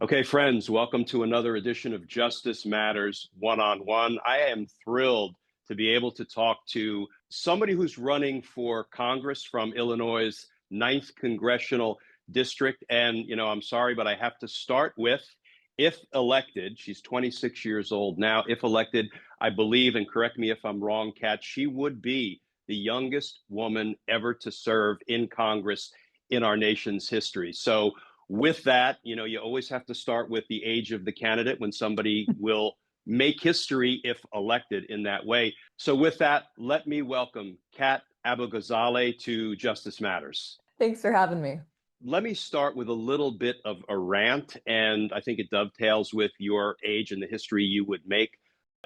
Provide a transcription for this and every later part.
Okay, friends, welcome to another edition of Justice Matters One on One. I am thrilled to be able to talk to somebody who's running for Congress from Illinois' ninth congressional district. And, I'm sorry, but I have to start with if elected, she's 26 years old now. If elected, I believe, and correct me if I'm wrong, Kat, she would be the youngest woman ever to serve in Congress in our nation's history. So, with that, you always have to start with the age of the candidate when somebody will make history if elected in that way. So, with that, let me welcome Kat Abu-Ghazaleh to Justice Matters. Thanks for having me. Let me start with a little bit of a rant, and I think it dovetails with your age and the history you would make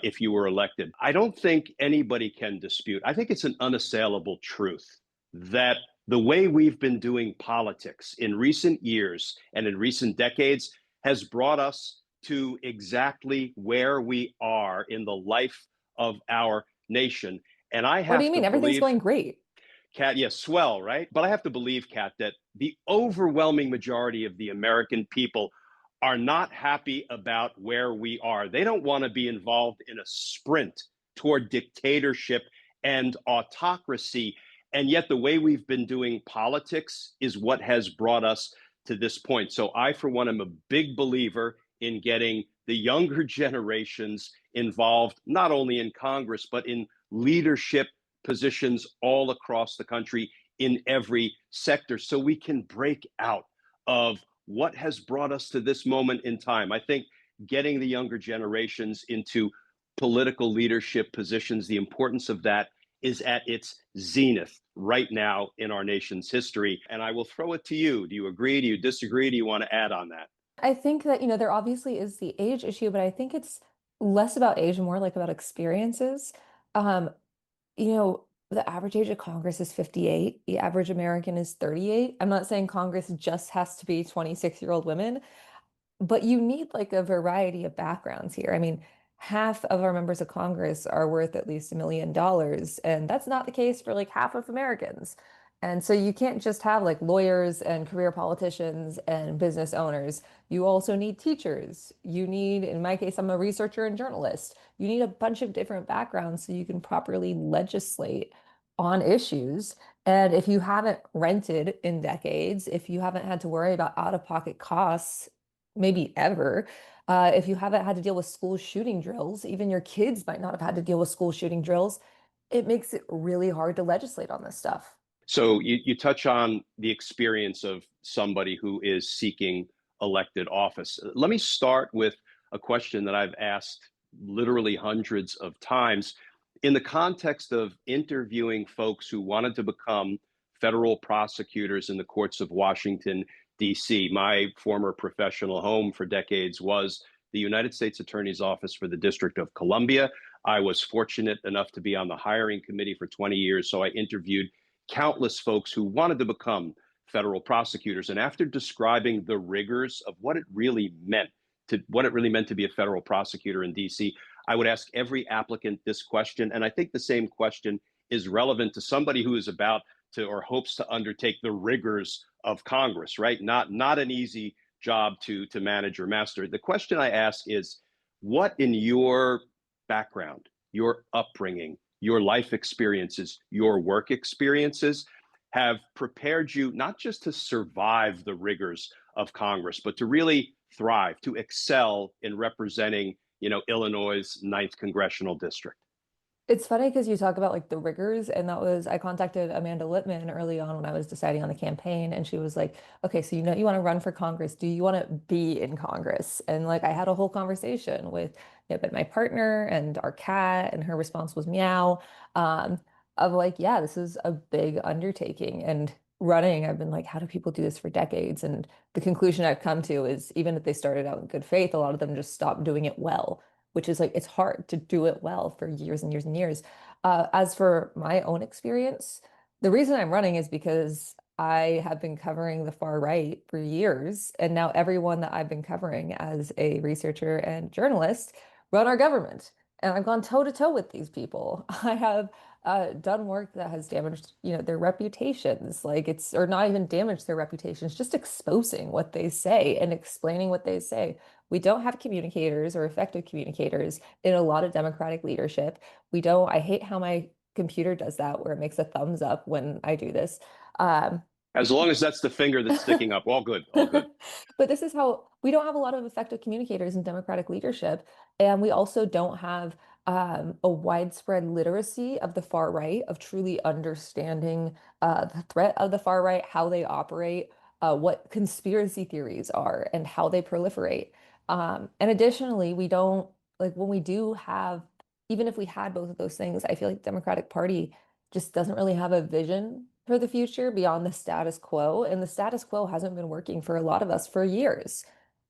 if you were elected. I don't think anybody can dispute, I think it's an unassailable truth that the way we've been doing politics in recent years and in recent decades has brought us to exactly where we are in the life of our nation. And I What do you have to mean? Everything's believe, going great. Kat, yes, swell, right? But I have to believe, Kat, that the overwhelming majority of the American people are not happy about where we are. They don't want to be involved in a sprint toward dictatorship and autocracy. And yet, the way we've been doing politics is what has brought us to this point. So, I, for one, am a big believer in getting the younger generations involved, not only in Congress, but in leadership positions all across the country in every sector so we can break out of what has brought us to this moment in time. I think getting the younger generations into political leadership positions, the importance of that is at its zenith right now in our nation's history. And I will throw it to you. Do you agree? Do you disagree? Do you want to add on that? I think that, there obviously is the age issue, but I think it's less about age and more like about experiences. Um, the average age of Congress is 58. The average American is 38. I'm not saying Congress just has to be 26-year-old women, but you need like a variety of backgrounds here. I mean, half of our members of Congress are worth at least $1 million, and that's not the case for like half of Americans. And so you can't just have like lawyers and career politicians and business owners. You also need teachers. You need, in my case, I'm a researcher and journalist. You need a bunch of different backgrounds so you can properly legislate on issues. And if you haven't rented in decades, if you haven't had to worry about out-of-pocket costs maybe ever. If you haven't had to deal with school shooting drills, even your kids might not have had to deal with school shooting drills. It makes it really hard to legislate on this stuff. So you touch on the experience of somebody who is seeking elected office. Let me start with a question that I've asked literally hundreds of times in the context of interviewing folks who wanted to become federal prosecutors in the courts of Washington, D.C. My former professional home for decades was the United States Attorney's Office for the District of Columbia. I was fortunate enough to be on the hiring committee for 20 years, so I interviewed countless folks who wanted to become federal prosecutors. And after describing the rigors of what it really meant to be a federal prosecutor in DC, I would ask every applicant this question. And I think the same question is relevant to somebody who is about to or hopes to undertake the rigors of Congress, right? Not an easy job to manage or master. The question I ask is, what in your background, your upbringing, your life experiences, your work experiences have prepared you not just to survive the rigors of Congress, but to really thrive, to excel in representing, Illinois' ninth congressional district? It's funny because you talk about like the rigors, and I contacted Amanda Littman early on when I was deciding on the campaign, and she was like, okay, so you want to run for Congress. Do you want to be in Congress? And like I had a whole conversation with but my partner and our cat, and her response was meow. Um, of like, yeah, this is a big undertaking. And running, I've been like, how do people do this for decades? And the conclusion I've come to is even if they started out in good faith, a lot of them just stopped doing it well, which is like it's hard to do it well for years and years and years. As for my own experience, the reason I'm running is because I have been covering the far right for years, and now everyone that I've been covering as a researcher and journalist run our government. And I've gone toe to toe with these people. I have done work that has damaged, their reputations. Like it's, or not even damaged their reputations, just exposing what they say and explaining what they say. We don't have communicators or effective communicators in a lot of Democratic leadership. We don't, I hate how my computer does that, where it makes a thumbs up when I do this. Um, As long as that's the finger that's sticking up, all good, all good. But this is how we don't have a lot of effective communicators in Democratic leadership. And we also don't have a widespread literacy of the far right, of truly understanding the threat of the far right, how they operate, what conspiracy theories are, and how they proliferate. And additionally, we don't, like, when we do have, even if we had both of those things, I feel like the Democratic Party just doesn't really have a vision for the future beyond the status quo. And the status quo hasn't been working for a lot of us for years.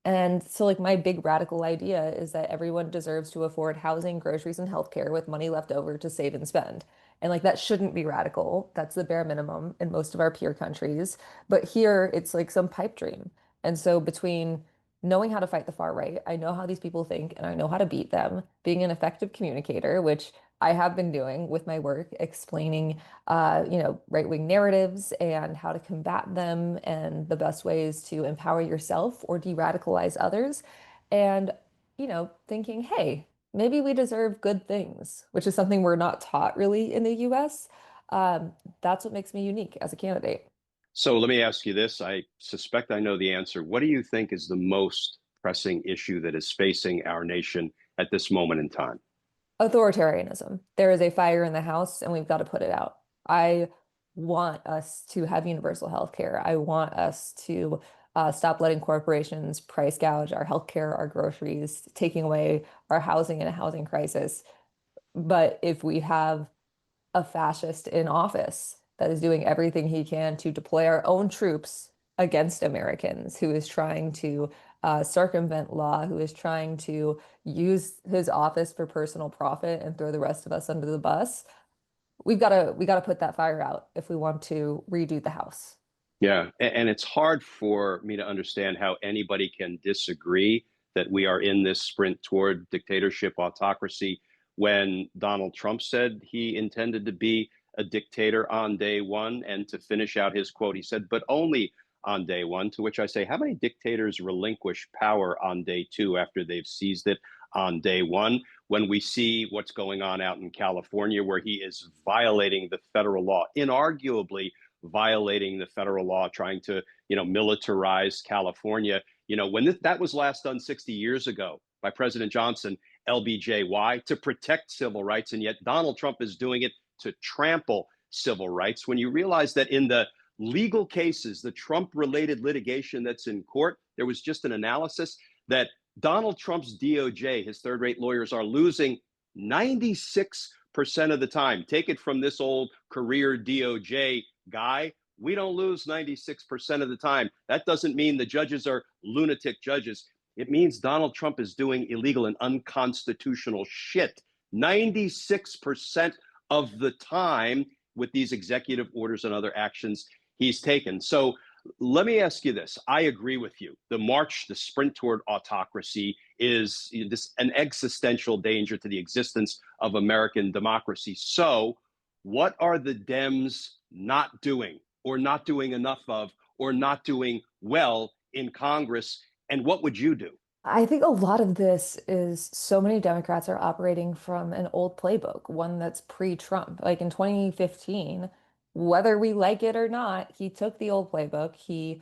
And so, like, my big radical idea is that everyone deserves to afford housing, groceries, and healthcare with money left over to save and spend. And like, that shouldn't be radical. That's the bare minimum in most of our peer countries. But here, it's like some pipe dream. And so, between knowing how to fight the far right, I know how these people think and I know how to beat them, being an effective communicator, which I have been doing with my work, explaining right-wing narratives and how to combat them and the best ways to empower yourself or de-radicalize others. And, thinking, hey, maybe we deserve good things, which is something we're not taught really in the US. That's what makes me unique as a candidate. So let me ask you this. I suspect I know the answer. What do you think is the most pressing issue that is facing our nation at this moment in time? Authoritarianism. There is a fire in the house and we've got to put it out. I want us to have universal health care. I want us to stop letting corporations price gouge our healthcare, our groceries, taking away our housing in a housing crisis. But if we have a fascist in office that is doing everything he can to deploy our own troops against Americans, who is trying to circumvent law, who is trying to use his office for personal profit and throw the rest of us under the bus. We got to put that fire out if we want to redo the House. Yeah, and it's hard for me to understand how anybody can disagree that we are in this sprint toward dictatorship, autocracy, when Donald Trump said he intended to be a dictator on day one. And to finish out his quote, he said, but only on day one, to which I say, how many dictators relinquish power on day two after they've seized it on day one? When we see what's going on out in California, where he is violating the federal law, inarguably violating the federal law, trying to, militarize California. When that was last done 60 years ago by President Johnson, LBJY, to protect civil rights. And yet Donald Trump is doing it to trample civil rights. When you realize that in the legal cases, the Trump related litigation that's in court, there was just an analysis that Donald Trump's DOJ, his third rate lawyers, are losing 96% of the time. Take it from this old career DOJ guy. We don't lose 96% of the time. That doesn't mean the judges are lunatic judges. It means Donald Trump is doing illegal and unconstitutional shit 96% of the time with these executive orders and other actions he's taken. So let me ask you this. I agree with you. The march, the sprint toward autocracy is this an existential danger to the existence of American democracy. So what are the Dems not doing or not doing enough of or not doing well in Congress? And what would you do? I think a lot of this is so many Democrats are operating from an old playbook, one that's pre-Trump. Like in 2015, whether we like it or not, he took the old playbook, he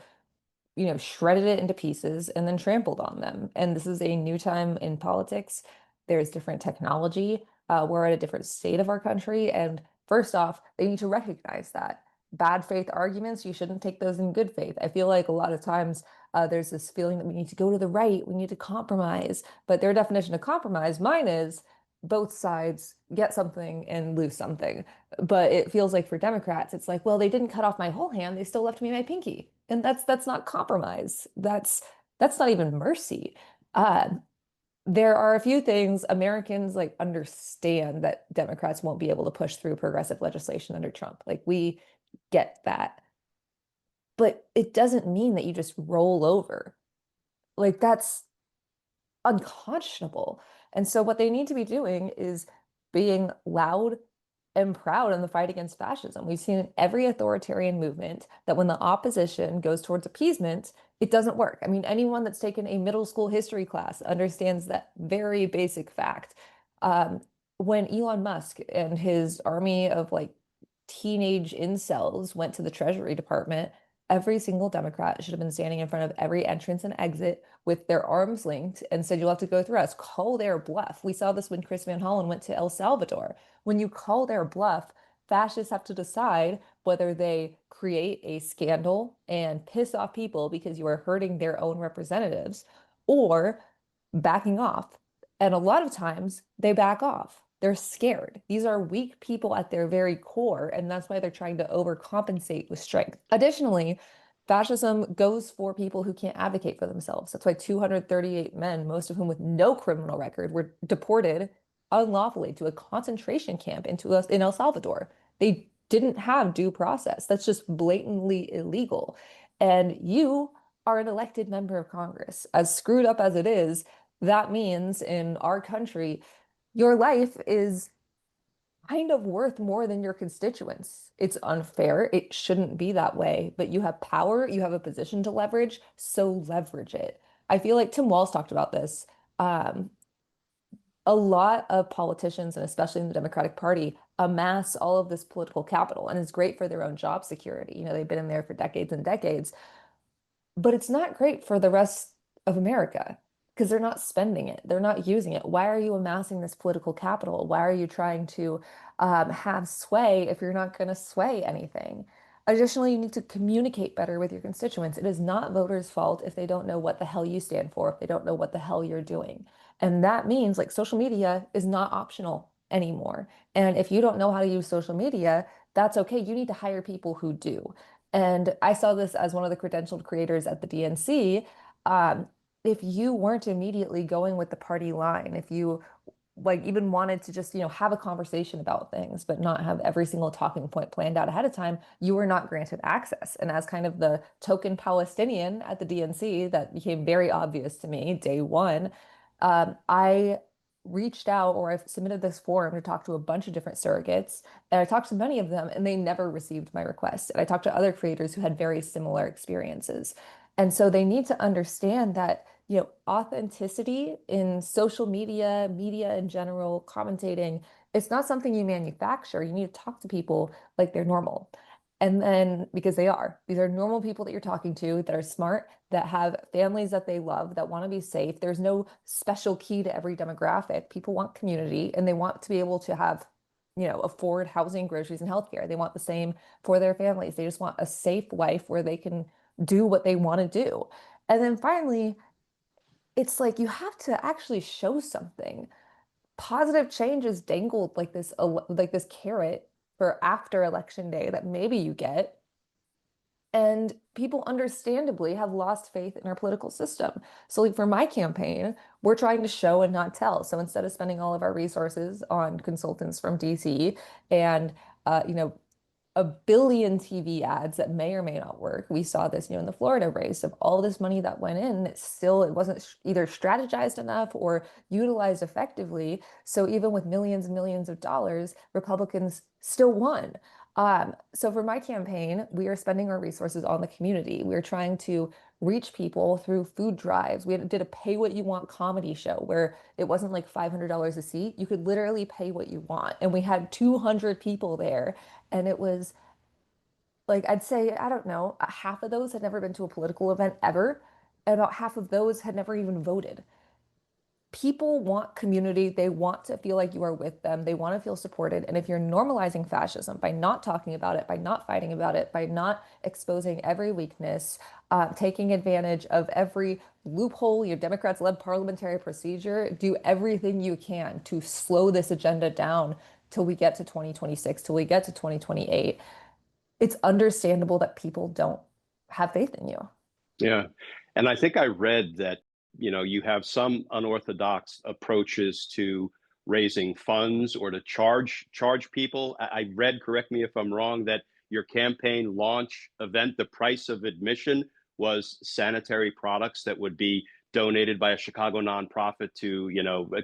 shredded it into pieces and then trampled on them. And this is a new time in politics. There's different technology. We're at a different state of our country. And first off, they need to recognize that. Bad faith arguments, you shouldn't take those in good faith. I feel like a lot of times there's this feeling that we need to go to the right, we need to compromise. But their definition of compromise, mine is both sides get something and lose something. But it feels like for Democrats, it's like, well, they didn't cut off my whole hand, they still left me my pinky. And that's not compromise. That's not even mercy. Uh, there are a few things Americans like understand that Democrats won't be able to push through progressive legislation under Trump. Like we get that. But it doesn't mean that you just roll over. Like that's unconscionable. And so what they need to be doing is being loud am proud in the fight against fascism. We've seen in every authoritarian movement that when the opposition goes towards appeasement, it doesn't work. I mean, anyone that's taken a middle school history class understands that very basic fact. Um, when Elon Musk and his army of like teenage incels went to the Treasury Department, every single Democrat should have been standing in front of every entrance and exit with their arms linked and said, you'll have to go through us. Call their bluff. We saw this when Chris Van Hollen went to El Salvador. When you call their bluff, fascists have to decide whether they create a scandal and piss off people because you are hurting their own representatives or backing off. And a lot of times they back off. They're scared. These are weak people at their very core, and that's why they're trying to overcompensate with strength. Additionally, fascism goes for people who can't advocate for themselves. That's why 238 men, most of whom with no criminal record, were deported unlawfully to a concentration camp in El Salvador. They didn't have due process. That's just blatantly illegal. And you are an elected member of Congress. As screwed up as it is, that means in our country, your life is kind of worth more than your constituents. It's unfair. It shouldn't be that way, but you have power, you have a position to leverage, so leverage it. I feel like Tim Walz talked about this. Um, a lot of politicians, and especially in the Democratic Party, amass all of this political capital, and it's great for their own job security. You know, they've been in there for decades and decades, but it's not great for the rest of America because they're not spending it. They're not using it. Why are you amassing this political capital? Why are you trying to have sway if you're not going to sway anything? Additionally, you need to communicate better with your constituents. It is not voters' fault if they don't know what the hell you stand for, if they don't know what the hell you're doing. And that means like social media is not optional anymore. And if you don't know how to use social media, that's okay. You need to hire people who do. And I saw this as one of the credentialed creators at the DNC. Um, if you weren't immediately going with the party line, if you like even wanted to just, have a conversation about things, but not have every single talking point planned out ahead of time, you were not granted access. And as kind of the token Palestinian at the DNC, that became very obvious to me day one. I reached out or I've submitted this form to talk to a bunch of different surrogates. And I talked to many of them and they never received my request. And I talked to other creators who had very similar experiences. And so they need to understand that, authenticity in social media, media in general, commentating, it's not something you manufacture. You need to talk to people like they're normal. And then because they are, these are normal people that you're talking to that are smart, that have families that they love, that want to be safe. There's no special key to every demographic. People want community and they want to be able to have, afford housing, groceries, and healthcare. They want the same for their families. They just want a safe life where they can do what they want to do. And then finally, it's like you have to actually show something. Positive change is dangled like this carrot for after election day that maybe you get. And people understandably have lost faith in our political system. So, like for my campaign, we're trying to show and not tell. So instead of spending all of our resources on consultants from DC and a billion TV ads that may or may not work. We saw this, in the Florida race of all this money that went in, it wasn't either strategized enough or utilized effectively. So even with millions and millions of dollars, Republicans still won. So for my campaign, we are spending our resources on the community. We're trying to reach people through food drives. We did a pay what you want comedy show where it wasn't like $500 a seat. You could literally pay what you want. And we had 200 people there. And it was like, I'd say, I don't know, half of those had never been to a political event ever. And about half of those had never even voted. People want community. They want to feel like you are with them. They want to feel supported. And if you're normalizing fascism by not talking about it, by not fighting about it, by not exposing every weakness, taking advantage of every loophole, your Democrats-led parliamentary procedure, do everything you can to slow this agenda down till we get to 2026, till we get to 2028. It's understandable that people don't have faith in you. Yeah. And I think I read that, you have some unorthodox approaches to raising funds or to charge people. I read, correct me if I'm wrong, that your campaign launch event, the price of admission was sanitary products that would be donated by a Chicago nonprofit to,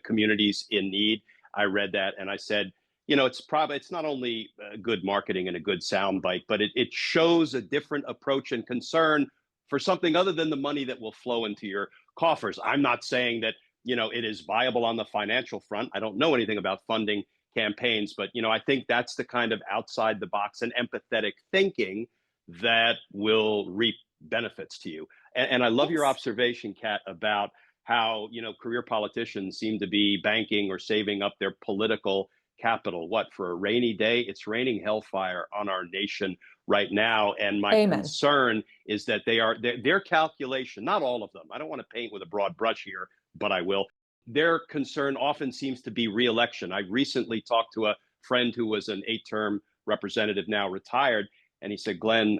communities in need. I read that and I said, it's not only good marketing and a good soundbite, but it shows a different approach and concern for something other than the money that will flow into your coffers. I'm not saying that it is viable on the financial front. I don't know anything about funding campaigns, but I think that's the kind of outside the box and empathetic thinking that will reap benefits to you. And I love your Yes. observation, Kat, about how career politicians seem to be banking or saving up their political capital. What, for a rainy day? It's raining hellfire on our nation right now, and my Amen. concern is that their calculation, not all of them, I don't want to paint with a broad brush here, but I will. Their concern often seems to be reelection. I recently talked to a friend who was an 8-term representative, now retired, and he said, Glenn,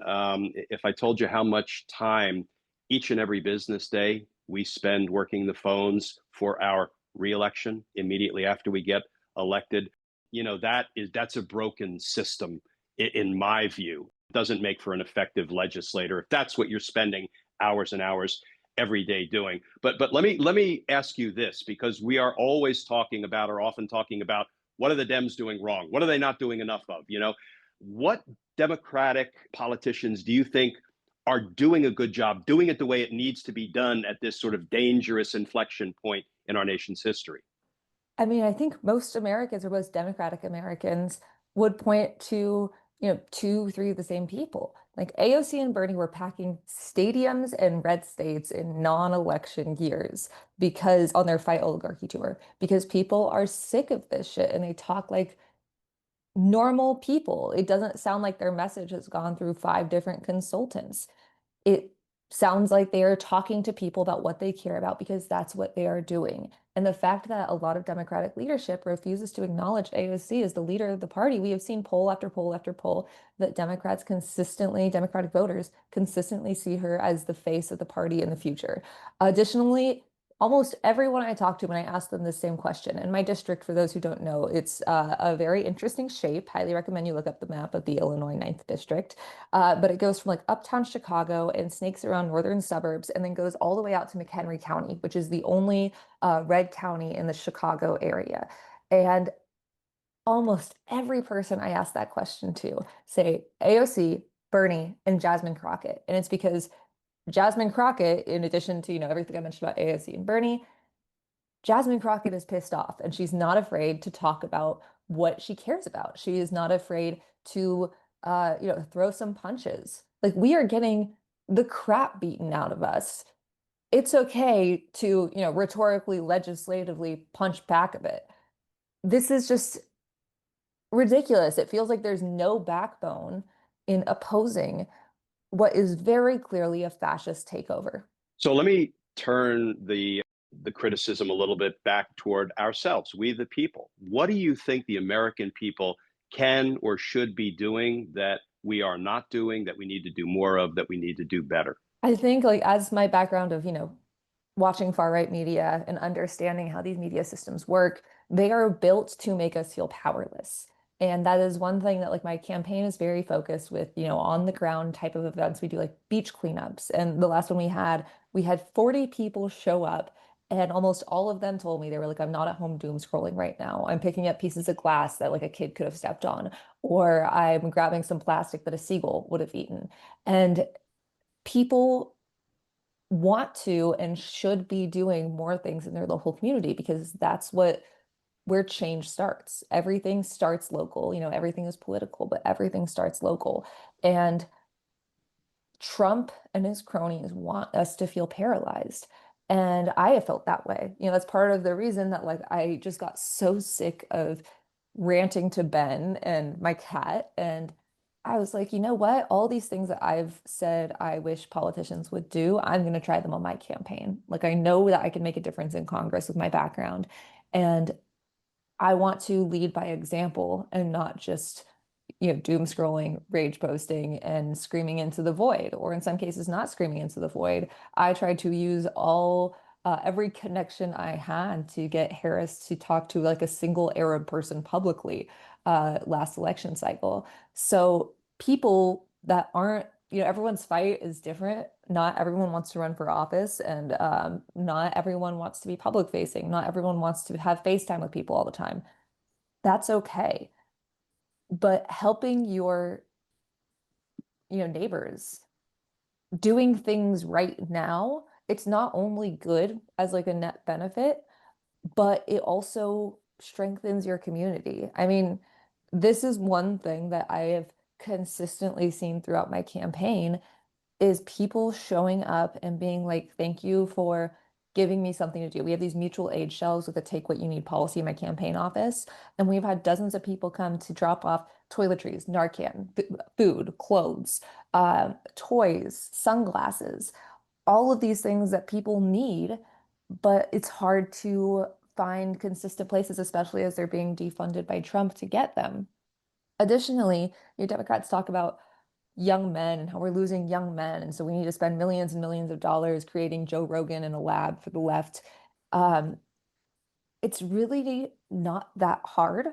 if I told you how much time each and every business day we spend working the phones for our reelection immediately after we get elected, that's a broken system in my view. It doesn't make for an effective legislator if that's what you're spending hours and hours every day doing. But let me ask you this, because we are always talking about, or often talking about, what are the Dems doing wrong? What are they not doing enough of? What Democratic politicians do you think are doing a good job, doing it the way it needs to be done at this sort of dangerous inflection point in our nation's history? I mean, I think most Americans or most Democratic Americans would point to, two, three of the same people. Like AOC and Bernie were packing stadiums in red states in non-election years because on their Fight Oligarchy tour, because people are sick of this shit and they talk like normal people. It doesn't sound like their message has gone through 5 different consultants. It sounds like they are talking to people about what they care about because that's what they are doing. And the fact that a lot of Democratic leadership refuses to acknowledge AOC as the leader of the party, we have seen poll after poll after poll that Democratic voters consistently see her as the face of the party in the future. Additionally, almost everyone I talk to when I ask them the same question, in my district, for those who don't know, it's a very interesting shape. Highly recommend you look up the map of the Illinois Ninth District. But it goes from like uptown Chicago and snakes around northern suburbs and then goes all the way out to McHenry County, which is the only red county in the Chicago area. And almost every person I ask that question to say AOC, Bernie, and Jasmine Crockett. And it's because Jasmine Crockett, in addition to, everything I mentioned about AOC and Bernie, Jasmine Crockett is pissed off and she's not afraid to talk about what she cares about. She is not afraid to, throw some punches. Like we are getting the crap beaten out of us. It's okay to, rhetorically, legislatively punch back a bit. This is just ridiculous. It feels like there's no backbone in opposing what is very clearly a fascist takeover. So let me turn the criticism a little bit back toward ourselves, we the people. What do you think the American people can or should be doing that we are not doing, that we need to do more of, that we need to do better? I think, like, as my background of, watching far right media and understanding how these media systems work, they are built to make us feel powerless. And that is one thing that like my campaign is very focused with, on the ground type of events. We do like beach cleanups. And the last one we had 40 people show up. And almost all of them told me they were like, I'm not at home doom scrolling right now. I'm picking up pieces of glass that like a kid could have stepped on, or I'm grabbing some plastic that a seagull would have eaten. And people want to and should be doing more things in their local community because that's where change starts. Everything starts local. Everything is political, but everything starts local. And Trump and his cronies want us to feel paralyzed. And I have felt that way. That's part of the reason that like I just got so sick of ranting to Ben and my cat. And I was like, you know what? All these things that I've said I wish politicians would do, I'm going to try them on my campaign. Like I know that I can make a difference in Congress with my background. And I want to lead by example and not just, doom scrolling, rage posting, and screaming into the void, or in some cases, not screaming into the void. I tried to use every connection I had to get Harris to talk to like a single Arab person publicly last election cycle. So people that aren't, everyone's fight is different. Not everyone wants to run for office, and not everyone wants to be public facing. Not everyone wants to have FaceTime with people all the time. That's okay. but helping your, neighbors, doing things right now, it's not only good as like a net benefit, but it also strengthens your community. I mean, this is one thing that I have consistently seen throughout my campaign is people showing up and being like, thank you for giving me something to do. We have these mutual aid shelves with a take what you need policy in my campaign office. And we've had dozens of people come to drop off toiletries, Narcan, food, clothes, toys, sunglasses, all of these things that people need, but it's hard to find consistent places, especially as they're being defunded by Trump to get them. Additionally, your Democrats talk about young men, how we're losing young men. And so we need to spend millions and millions of dollars creating Joe Rogan in a lab for the left. Um, it's really not that hard.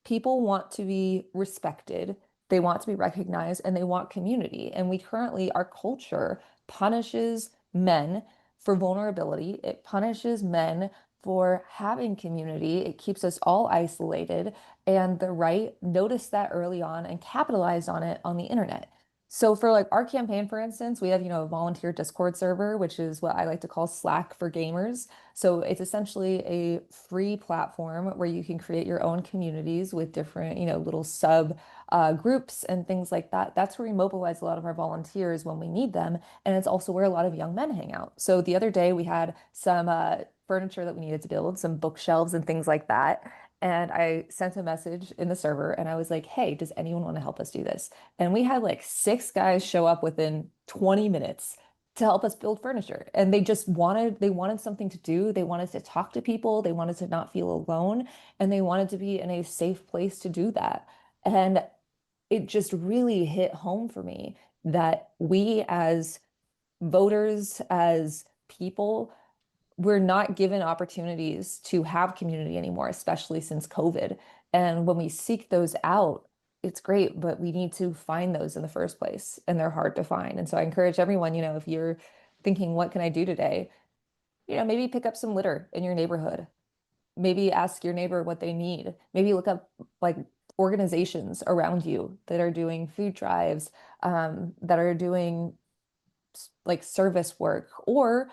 People want to be respected, they want to be recognized, and they want community. And we currently, our culture punishes men for vulnerability. It punishes men for having community. It keeps us all isolated. And the right noticed that early on and capitalized on it on the internet. So for like our campaign, for instance, we have, a volunteer Discord server, which is what I like to call Slack for gamers. So it's essentially a free platform where you can create your own communities with different, little sub groups and things like that. That's where we mobilize a lot of our volunteers when we need them. And it's also where a lot of young men hang out. So the other day we had some furniture that we needed to build, some bookshelves and things like that. And I sent a message in the server and I was like, hey, does anyone want to help us do this? And we had like 6 guys show up within 20 minutes to help us build furniture. And they wanted something to do. They wanted to talk to people. They wanted to not feel alone. And they wanted to be in a safe place to do that. And it just really hit home for me that we as voters, as people, we're not given opportunities to have community anymore, especially since COVID. And when we seek those out, it's great, but we need to find those in the first place, and they're hard to find. And so I encourage everyone, if you're thinking, what can I do today? Maybe pick up some litter in your neighborhood. Maybe ask your neighbor what they need. Maybe look up like organizations around you that are doing food drives, that are doing like service work, or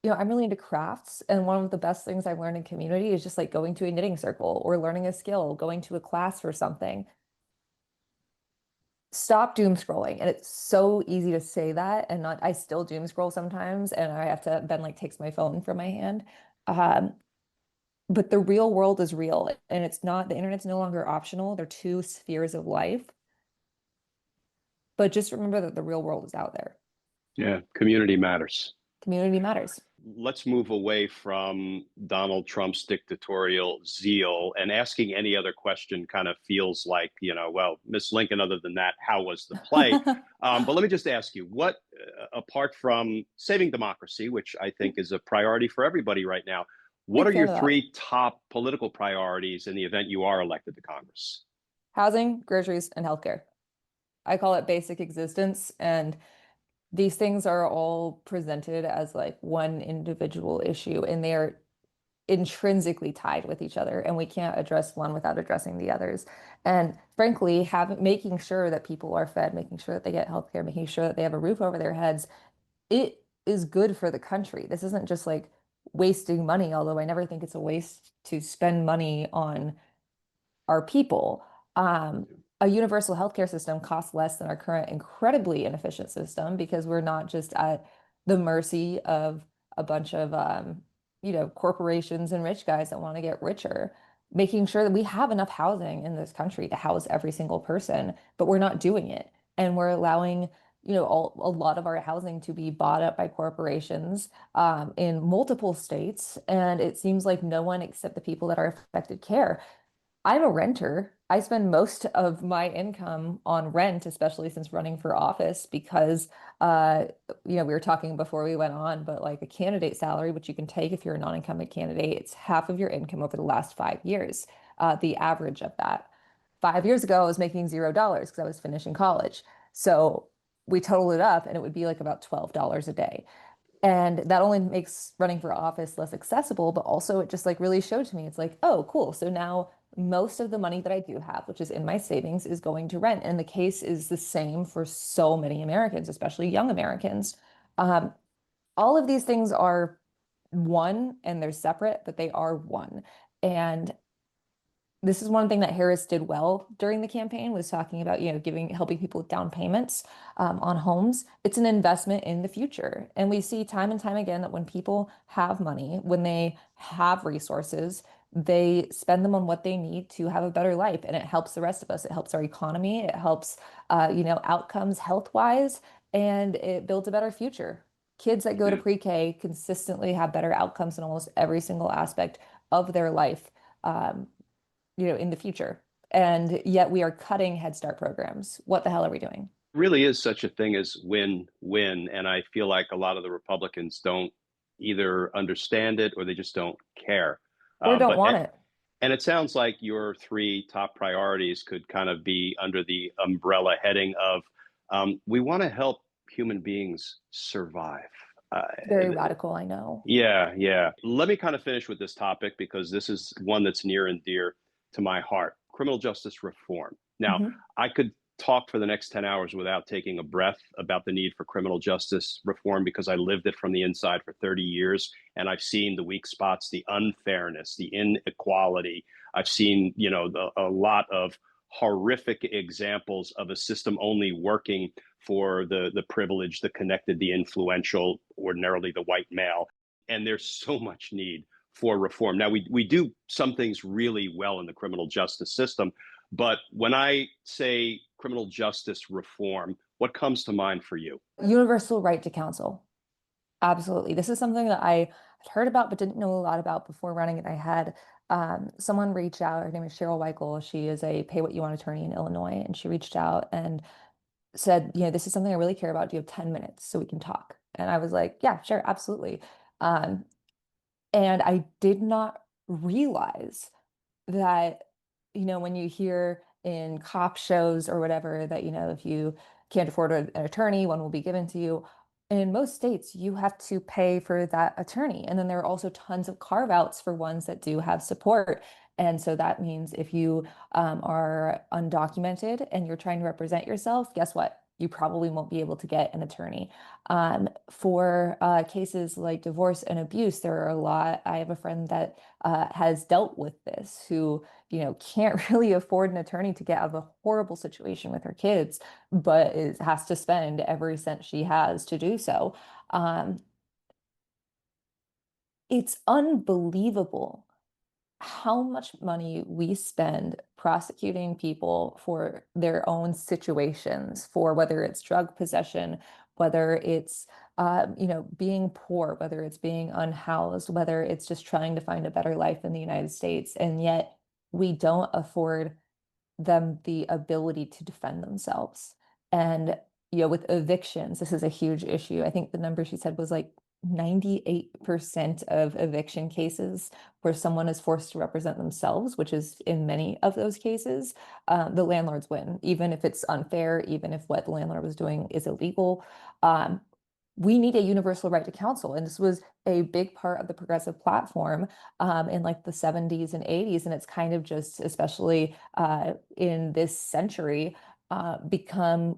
I'm really into crafts, and one of the best things I've learned in community is just like going to a knitting circle or learning a skill, going to a class for something. Stop doom scrolling. And it's so easy to say that and not, I still doom scroll sometimes, and I have to, Ben like takes my phone from my hand. Um, but the real world is real, and it's not, the internet's no longer optional. They're two spheres of life. But just remember that the real world is out there. Yeah, community matters. Community matters. Let's move away from Donald Trump's dictatorial zeal, and asking any other question kind of feels like, well, Miss Lincoln, other than that, how was the play? But let me just ask you, what, apart from saving democracy, which I think is a priority for everybody right now, what Big are fan your of that. three top political priorities in the event you are elected to Congress? Housing, groceries, and healthcare. I call it basic existence. And these things are all presented as like one individual issue, and they are intrinsically tied with each other, and we can't address one without addressing the others. And frankly, making sure that people are fed, making sure that they get healthcare, making sure that they have a roof over their heads, it is good for the country. This isn't just like wasting money, although I never think it's a waste to spend money on our people. A universal healthcare system costs less than our current incredibly inefficient system, because we're not just at the mercy of a bunch of corporations and rich guys that want to get richer. Making sure that we have enough housing in this country to house every single person, but we're not doing it. And we're allowing, a lot of our housing to be bought up by corporations in multiple states. And it seems like no one except the people that are affected care. I'm a renter. I spend most of my income on rent, especially since running for office, because we were talking before we went on, but like a candidate salary, which you can take if you're a non-incumbent candidate, it's half of your income over the last 5 years, the average of that. 5 years ago, I was making $0 because I was finishing college. So we totaled it up and it would be like about $12 a day. And that only makes running for office less accessible, but also it just like really showed to me, it's like, oh, cool. So now most of the money that I do have, which is in my savings, is going to rent. And the case is the same for so many Americans, especially young Americans. Um, all of these things are one and they're separate, but they are one. And this is one thing that Harris did well during the campaign was talking about, helping people with down payments on homes. It's an investment in the future. And we see time and time again that when people have money, when they have resources, they spend them on what they need to have a better life. And it helps the rest of us. It helps our economy. It helps, outcomes health-wise, and it builds a better future. Kids that go to Yeah. pre-K consistently have better outcomes in almost every single aspect of their life. Um, in the future. And yet we are cutting Head Start programs. What the hell are we doing? Really is such a thing as win-win. And I feel like a lot of the Republicans don't either understand it or they just don't care. Or don't But want it. and it sounds like your three top priorities could kind of be under the umbrella heading of we want to help human beings survive. Uh, Very radical, I know. yeah, yeah. Let me kind of finish with this topic because this is one that's near and dear to my heart. Criminal justice reform. Now, Hmm. I could talk for the next 10 hours without taking a breath about the need for criminal justice reform because I lived it from the inside for 30 years and I've seen the weak spots, the unfairness, the inequality. I've seen, a lot of horrific examples of a system only working for the privileged, the connected, the influential, ordinarily the white male. And there's so much need for reform. Now, we do some things really well in the criminal justice system, but when I say criminal justice reform, what comes to mind for you? Universal right to counsel. Absolutely. This is something that I had heard about but didn't know a lot about before running it. I had someone reach out. Her name is Cheryl Weichel. She is a pay what you want attorney in Illinois. And she reached out and said, this is something I really care about. Do you have 10 minutes so we can talk? And I was like, yeah, sure, absolutely. Um, and I did not realize that, when you hear in cop shows or whatever that, if you can't afford an attorney, one will be given to you. In most states, you have to pay for that attorney. And then there are also tons of carve outs for ones that do have support. And so that means if you are undocumented and you're trying to represent yourself, guess what? You probably won't be able to get an attorney. For cases like divorce and abuse, there are a lot. I have a friend that has dealt with this who, can't really afford an attorney to get out of a horrible situation with her kids, but has to spend every cent she has to do so. Um, it's unbelievable how much money we spend prosecuting people for their own situations, for whether it's drug possession, whether it's being poor, whether it's being unhoused, whether it's just trying to find a better life in the United States, and yet we don't afford them the ability to defend themselves. And with evictions, this is a huge issue. I think the number she said was like 98% of eviction cases where someone is forced to represent themselves, which is in many of those cases, the landlords win, even if it's unfair, even if what the landlord was doing is illegal. Um, we need a universal right to counsel. And this was a big part of the progressive platform in like the 70s and 80s. And it's kind of just, especially in this century, become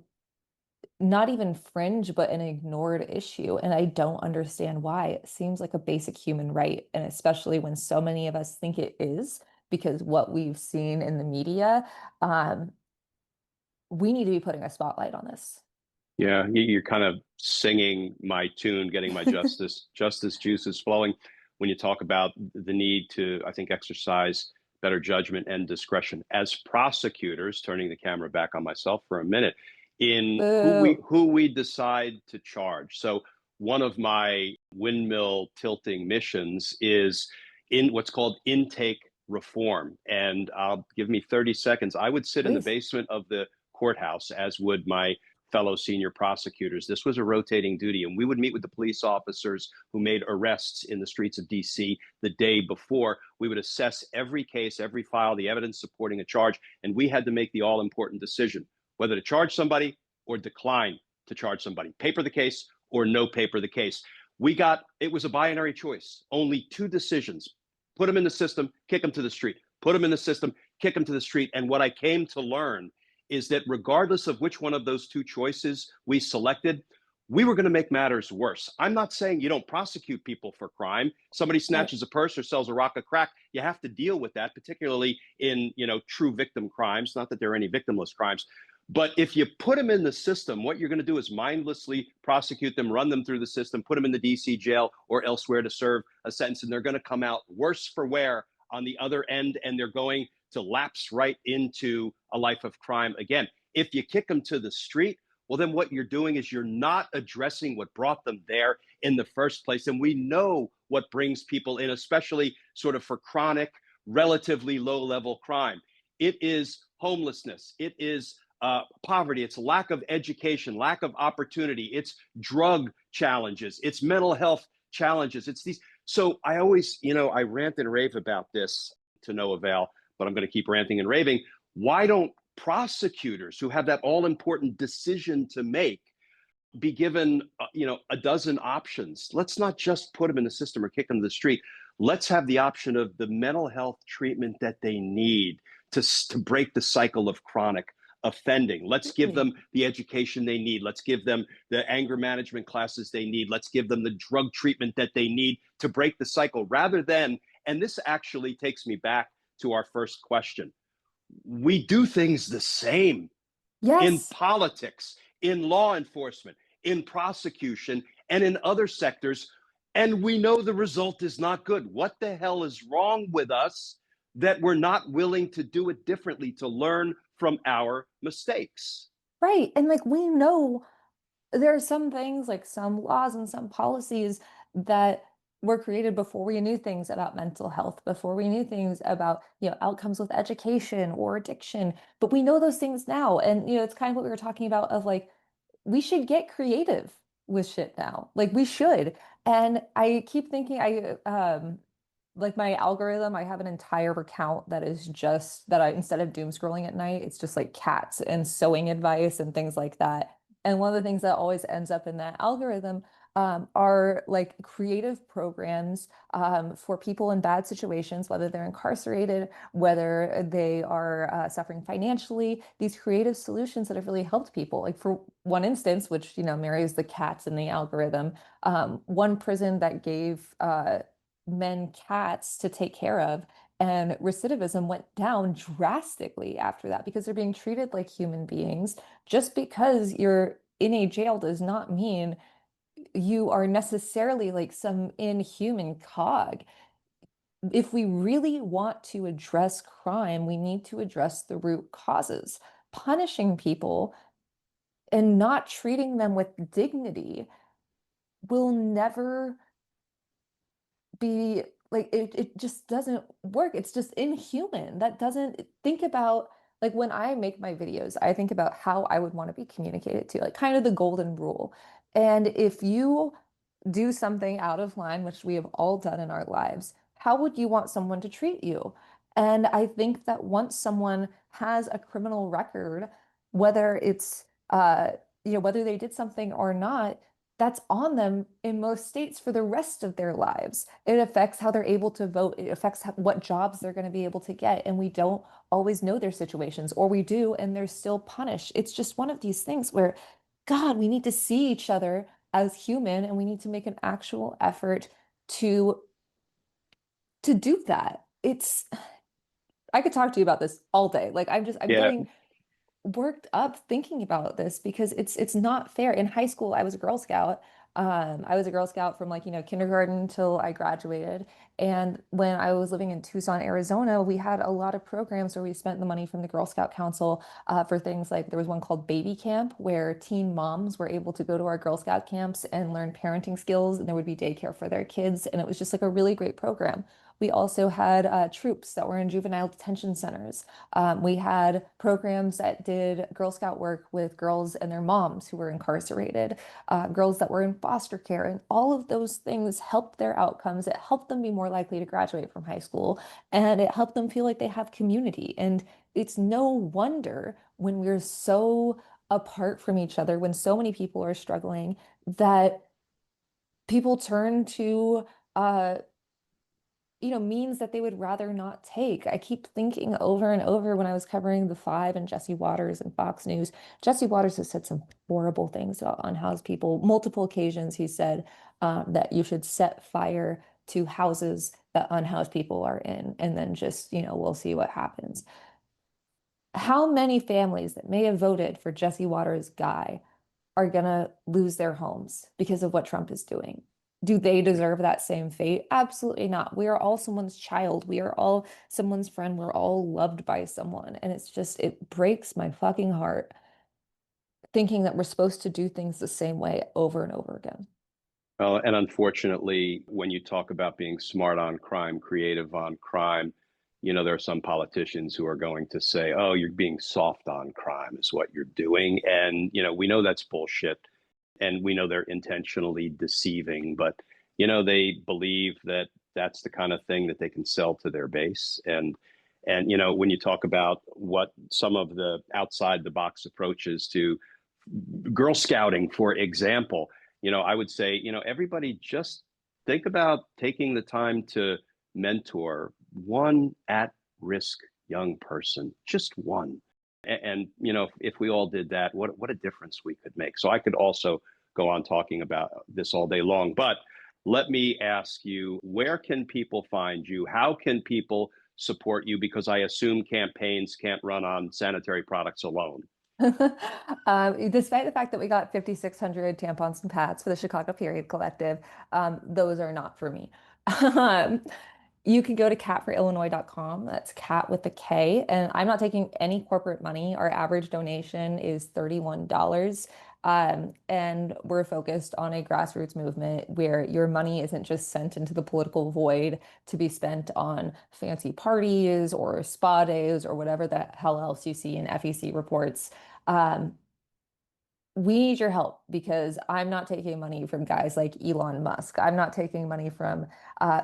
not even fringe, but an ignored issue. And I don't understand why. It seems like a basic human right. And especially when so many of us think it is, because what we've seen in the media, um, we need to be putting a spotlight on this. Yeah, you're kind of singing my tune, getting my justice juices flowing when you talk about the need to, I think, exercise better judgment and discretion as prosecutors, turning the camera back on myself for a minute, in Boo. who we decide to charge. So one of my windmill tilting missions is in what's called intake reform. And give me 30 seconds. I would sit in the Please. basement of the courthouse, as would my fellow senior prosecutors. This was a rotating duty, and we would meet with the police officers who made arrests in the streets of DC the day before. We would assess every case, every file, the evidence supporting a charge, and we had to make the all important decision whether to charge somebody or decline to charge somebody, paper the case or no paper the case. It was a binary choice, only two decisions: put them in the system, kick them to the street; put them in the system, kick them to the street. And what I came to learn is that regardless of which one of those two choices we selected, we were going to make matters worse. I'm not saying you don't prosecute people for crime. Somebody Right. snatches a purse or sells a rock of crack, you have to deal with that, particularly in, true victim crimes. Not that there are any victimless crimes, but if you put them in the system, what you're going to do is mindlessly prosecute them, run them through the system, put them in the DC jail or elsewhere to serve a sentence, and they're going to come out worse for wear on the other end, and they're going to lapse right into a life of crime again. If you kick them to the street, well, then what you're doing is you're not addressing what brought them there in the first place. And we know what brings people in, especially sort of for chronic, relatively low level crime. It is homelessness. It is poverty. It's lack of education, lack of opportunity. It's drug challenges. It's mental health challenges. It's these. So I always, I rant and rave about this to no avail, but I'm going to keep ranting and raving. Why don't prosecutors who have that all important decision to make be given a dozen options? Let's not just put them in the system or kick them to the street. Let's have the option of the mental health treatment that they need to break the cycle of chronic offending. Let's give them the education they need. Let's give them the anger management classes they need. Let's give them the drug treatment that they need to break the cycle, rather than, and this actually takes me back to our first question, we do things the same in Yes. politics, in law enforcement, in prosecution, and in other sectors. And we know the result is not good. What the hell is wrong with us that we're not willing to do it differently, to learn from our mistakes? Right. And like we know there are some things like some laws and some policies that were created before we knew things about mental health, before we knew things about, outcomes with education or addiction. But we know those things now. And, it's kind of what we were talking about of like, we should get creative with shit now. Like we should. And I keep thinking like my algorithm, I have an entire account that is just that I instead of doom scrolling at night, it's just like cats and sewing advice and things like that. And one of the things that always ends up in that algorithm are like creative programs for people in bad situations, whether they're incarcerated, whether they are suffering financially, these creative solutions that have really helped people. Like for one instance, which, marries the cats in the algorithm, one prison that gave men cats to take care of. And recidivism went down drastically after that because they're being treated like human beings. Just because you're in a jail does not mean you are necessarily like some inhuman cog. If we really want to address crime, we need to address the root causes. Punishing people and not treating them with dignity will never be like it just doesn't work. It's just inhuman. That doesn't think about like when I make my videos, I think about how I would want to be communicated to, like kind of the golden rule. And if you do something out of line, which we have all done in our lives, how would you want someone to treat you? And I think that once someone has a criminal record, whether it's whether they did something or not, that's on them in most states for the rest of their lives. It affects how they're able to vote. It affects what jobs they're going to be able to get. And we don't always know their situations, or we do, and they're still punished. It's just one of these things where, God, we need to see each other as human, and we need to make an actual effort to do that. I could talk to you about this all day. Like I'm Yeah. getting worked up thinking about this because it's not fair. In high school, I was a Girl Scout. I was a Girl Scout from like, kindergarten till I graduated. And when I was living in Tucson, Arizona, we had a lot of programs where we spent the money from the Girl Scout Council for things like there was one called Baby Camp where teen moms were able to go to our Girl Scout camps and learn parenting skills, and there would be daycare for their kids. And it was just like a really great program. We also had troops that were in juvenile detention centers. We had programs that did Girl Scout work with girls and their moms who were incarcerated, girls that were in foster care, and all of those things helped their outcomes. It helped them be more likely to graduate from high school, and it helped them feel like they have community. And it's no wonder when we're so apart from each other, when so many people are struggling, that people turn to uh, means that they would rather not take. I keep thinking over and over when I was covering The Five and Jesse Waters and Fox News. Jesse Waters has said some horrible things about unhoused people. Multiple occasions he said that you should set fire to houses that unhoused people are in, and then just, we'll see what happens. How many families that may have voted for Jesse Waters' guy are gonna lose their homes because of what Trump is doing? Do they deserve that same fate? Absolutely not. We are all someone's child. We are all someone's friend. We're all loved by someone. And it's just, it breaks my fucking heart thinking that we're supposed to do things the same way over and over again. Well, and unfortunately, when you talk about being smart on crime, creative on crime, there are some politicians who are going to say, "Oh, you're being soft on crime is what you're doing." And, we know that's bullshit. And we know they're intentionally deceiving, but, they believe that that's the kind of thing that they can sell to their base. And, when you talk about what some of the outside the box approaches to Girl Scouting, for example, I would say, everybody just think about taking the time to mentor one at-risk young person, just one. And, if we all did that, what a difference we could make. So I could also go on talking about this all day long, but let me ask you, where can people find you? How can people support you? Because I assume campaigns can't run on sanitary products alone. Despite the fact that we got 5,600 tampons and pads for the Chicago Period Collective, those are not for me. Um, you can go to catforillinois.com. That's cat with a K. And I'm not taking any corporate money. Our average donation is $31. And we're focused on a grassroots movement where your money isn't just sent into the political void to be spent on fancy parties or spa days or whatever the hell else you see in FEC reports. Um, we need your help because I'm not taking money from guys like Elon Musk. I'm not taking money from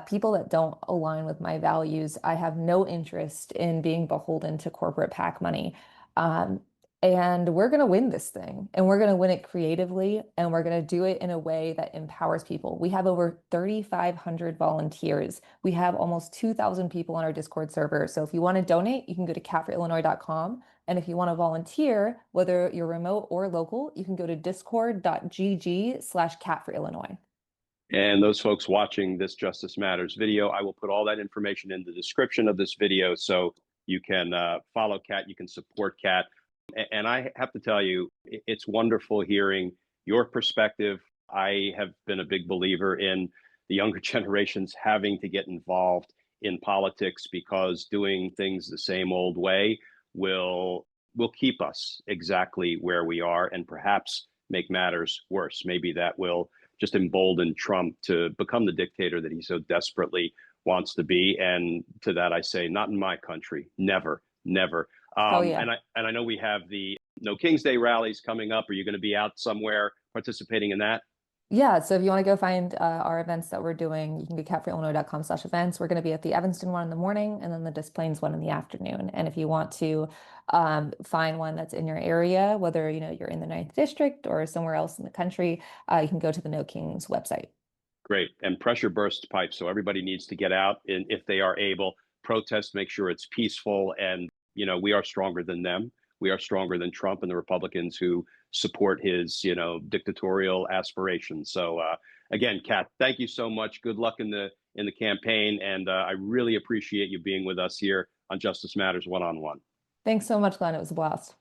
people that don't align with my values. I have no interest in being beholden to corporate PAC money. Um, and we're going to win this thing, and we're going to win it creatively, and we're going to do it in a way that empowers people. We have over 3,500 volunteers. We have almost 2,000 people on our Discord server. So if you want to donate, you can go to catforillinois.com. And if you want to volunteer, whether you're remote or local, you can go to discord.gg/catforillinois. And those folks watching this Justice Matters video, I will put all that information in the description of this video so you can follow Kat, you can support Kat. And I have to tell you, it's wonderful hearing your perspective. I have been a big believer in the younger generations having to get involved in politics because doing things the same old way will keep us exactly where we are and perhaps make matters worse. Maybe that will just embolden Trump to become the dictator that he so desperately wants to be. And to that, I say, not in my country, never, never. Oh yeah. And I know we have the No King's Day rallies coming up. Are you going to be out somewhere participating in that? Yeah, so if you want to go find our events that we're doing, you can go to catforillinois.com/events. We're going to be at the Evanston one in the morning and then the Des Plaines one in the afternoon. And if you want to find one that's in your area, whether you're in the 9th District or somewhere else in the country, you can go to the No Kings website. Great. And pressure burst pipes. So everybody needs to get out and if they are able, protest, make sure it's peaceful. And, we are stronger than them. We are stronger than Trump and the Republicans who support his, dictatorial aspirations. So again, Kat, thank you so much. Good luck in the campaign. And I really appreciate you being with us here on Justice Matters One-on-One. Thanks so much, Glenn. It was a blast.